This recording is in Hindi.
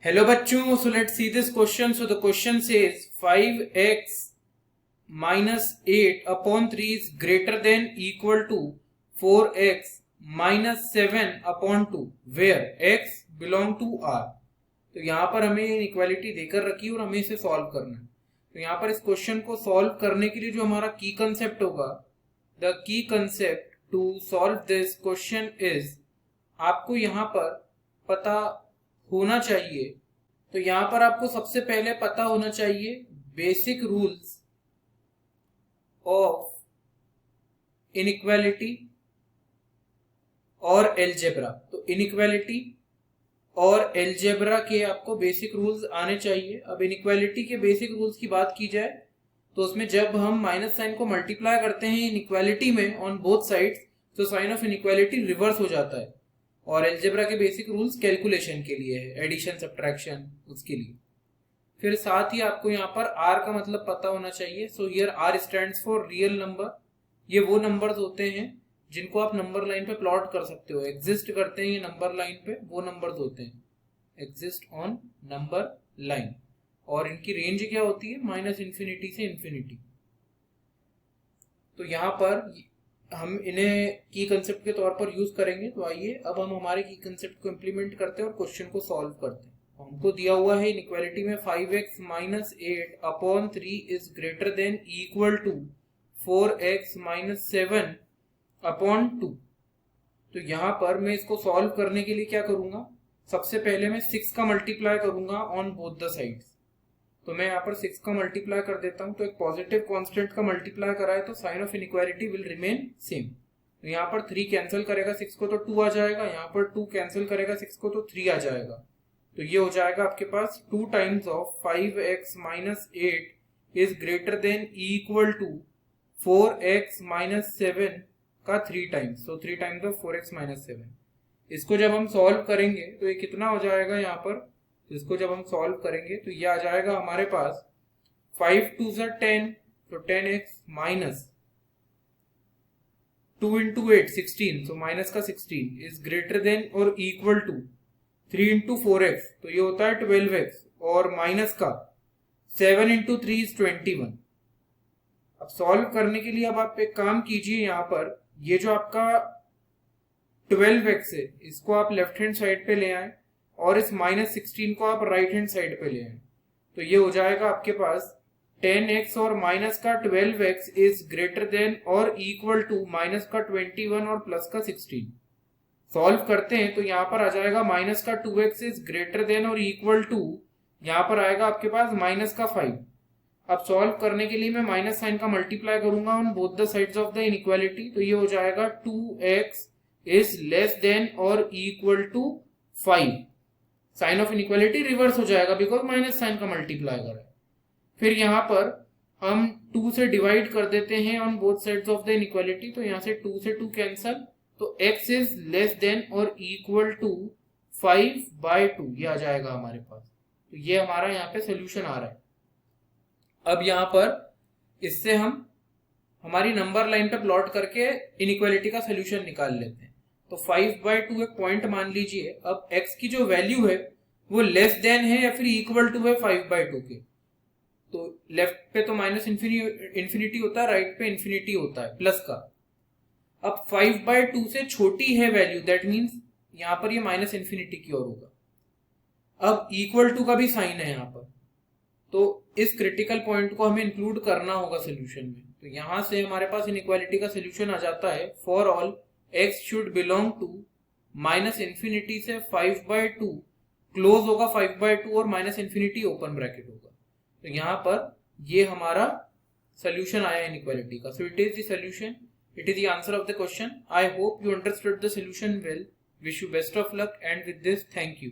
Hello बच्चों, so let's see this question. So the question says 5x minus 8 upon 3 is greater than equal to 4x minus 7 upon 2 where x belong to R. तो यहाँ पर हमें इनइक्वालिटी देकर रखी है और हमें इसे सॉल्व करना है. तो यहाँ पर इस क्वेश्चन को सॉल्व करने के लिए जो हमारा की कंसेप्ट होगा, the key concept to solve this question is, आपको यहाँ पर पता होना चाहिए. तो यहां पर आपको सबसे पहले पता होना चाहिए बेसिक रूल्स ऑफ इनइक्वालिटी और एलजेब्रा. तो इनइक्वालिटी और एलजेब्रा के आपको बेसिक रूल्स आने चाहिए. अब इनइक्वालिटी के बेसिक रूल्स की बात की जाए तो उसमें जब हम माइनस साइन को मल्टीप्लाई करते हैं इनइक्वालिटी में ऑन बोथ साइड्स, तो साइन ऑफ इनइक्वालिटी रिवर्स हो जाता है. और एलजेब्रा के बेसिक रूल्स कैलकुलेशन के लिए है, एडिशन सब्ट्रैक्शन उसके लिए. फिर साथ ही आपको यहाँ पर आर का मतलब पता होना चाहिए. So here R stands for real number. ये वो नंबर्स होते हैं जिनको आप नंबर लाइन पे प्लॉट कर सकते हो, एग्जिस्ट करते हैं ये नंबर लाइन पे, वो नंबर्स होते हैं एग्जिस्ट ऑन नंबर लाइन. और इनकी रेंज क्या होती है? माइनस इन्फिनिटी से इन्फिनिटी. तो यहाँ पर हम इन्हें की कंसेप्ट के तौर पर यूज करेंगे. तो आइए अब हम हमारे की कंसेप्ट को इम्प्लीमेंट करते हैं और क्वेश्चन को सॉल्व करते हैं. हमको दिया हुआ है इनइक्वालिटी में 5x minus 8 upon 3 is greater than equal to 4x minus 7 upon 2. तो यहाँ पर मैं इसको सॉल्व करने के लिए क्या करूंगा, सबसे पहले मैं 6 का मल्टीप्लाई करूंगा ऑन बोथ द साइड्स. तो मैं यहाँ पर 6 का मल्टीप्लाई कर देता हूं. तो एक पॉजिटिव कांस्टेंट का मल्टीप्लाई करा है तो sign of inequality will remain same. तो यहाँ पर 3 कैंसिल करेगा 6 को तो 2 आ जाएगा, यहाँ पर 2 कैंसिल करेगा 6 को तो 3 आ जाएगा. तो ये हो जाएगा आपके पास 2 times of 5x minus 8 is greater than equal to 4x minus 7 का 3 टाइम्स. तो 3 टाइम्स ऑफ 4x माइनस 7. इसको जब हम सॉल्व करेंगे तो ये कितना हो जाएगा यहाँ पर, इसको जब हम सॉल्व करेंगे तो ये आ जाएगा हमारे पास 5 2 10, तो 10x माइनस 2 इंटू 8 16, तो माइनस का 16 इज ग्रेटर देन और इक्वल टू 3 इंटू 4x, तो ये होता है 12x, और माइनस का 7 इंटू 3 इज 21. अब सॉल्व करने के लिए अब आप एक काम कीजिए, यहाँ पर ये जो आपका 12x है इसको आप लेफ्ट हैंड साइड पे ले आए और इस माइनस 16 को आप राइट हैंड साइड पे ले आए. तो ये हो जाएगा आपके पास 10x और माइनस का 12x इज ग्रेटर देन और इक्वल टू माइनस का 21 और प्लस का 16. सॉल्व करते हैं तो यहाँ पर आ जाएगा माइनस का 2x इज ग्रेटर देन और इक्वल टू, यहाँ पर आएगा आपके पास माइनस का 5. अब सॉल्व करने के लिए मैं माइनस साइन का मल्टीप्लाई करूंगा on both the sides of the inequality. तो ये हो जाएगा 2x इज लेस देन और equal to 5. Sign of inequality reverse हो जाएगा बिकॉज माइनस साइन का मल्टीप्लाई करा है. फिर यहाँ पर हम 2 से डिवाइड कर देते हैं on both sides of the inequality. तो यहाँ से 2 से 2 कैंसल, तो x इज लेस देन और इक्वल टू 5/2 ये आ जाएगा हमारे पास. तो ये हमारा यहाँ पे सोल्यूशन आ रहा है. अब यहाँ पर इससे हम हमारी नंबर लाइन पे प्लॉट करके इनइक्वालिटी का सोल्यूशन निकाल लेते हैं. तो 5/2 एक पॉइंट मान लीजिए. अब x की जो वैल्यू है वो लेस देन है या फिर इक्वल टू है 5/2 के. तो लेफ्ट पे तो माइनस इंफिनिटी होता है, राइट पे इंफिनिटी होता है प्लस का. अब 5/2 से छोटी है वैल्यू, दैट मीन्स यहाँ पर ये माइनस इंफिनिटी की ओर होगा. अब इक्वल टू का भी साइन है यहाँ पर, तो इस क्रिटिकल पॉइंट को हमें इंक्लूड करना होगा सोल्यूशन में. तो यहां से हमारे पास इनइक्वालिटी का सोल्यूशन आ जाता है. For all x should belong to minus infinity से 5/2, क्लोज होगा 5/2 और माइनस इंफिनिटी ओपन ब्रैकेट होगा. तो यहाँ पर ये हमारा सोल्यूशन आया इनइक्वालिटी का. So it is the solution, it is the answer of the question. I hope you understood the solution well. Wish you best of luck and with this thank you.